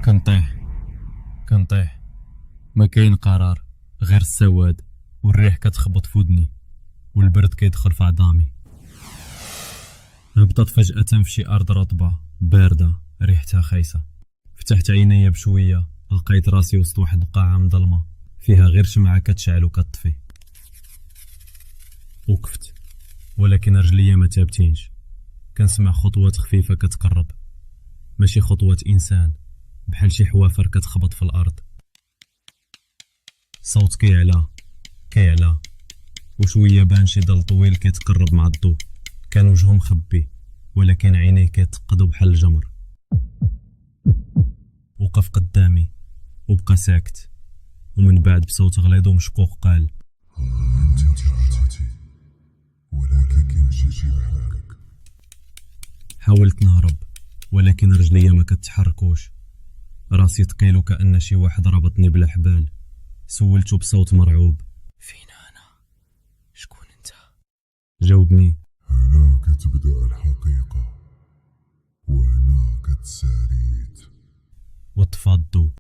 كنطيح كنطيح، ما كاين قرار غير السواد، والريح كتخبط في ودني، والبرد كيدخل في عظامي. هبطت فجأة في شي أرض رطبة باردة ريحتها خايسة. فتحت عينيا بشوية، لقيت راسي وسط واحد القاعة مظلمة فيها غير شمعة كتشعل وكتطفي. وقفت، ولكن رجليا ما تابتينش. كنسمع خطوات خفيفة كتقرب، ماشي خطوات إنسان، بحال شي حوافر كتخبط في الأرض. صوت كيعلى وشوية بان شي ظل طويل كيتقرب مع الضو. كان وجهه مخبي، ولكن عينيه كيتقدو بحال الجمر. وقف قدامي وبقى ساكت، ومن بعد بصوت غليظ ومشقوق قال: أنت رجعتي، ولكن جيتي بحالك. حاولت نهرب، ولكن رجليا ما كتحركوش. راسي ثقيل وكأن شي واحد ربطني بلا حبال. سولته بصوت مرعوب: فين أنا؟ شكون انت؟ جاوبني: هنا كتبدأ الحقيقة، وهنا كتساليت. وطفى الضو.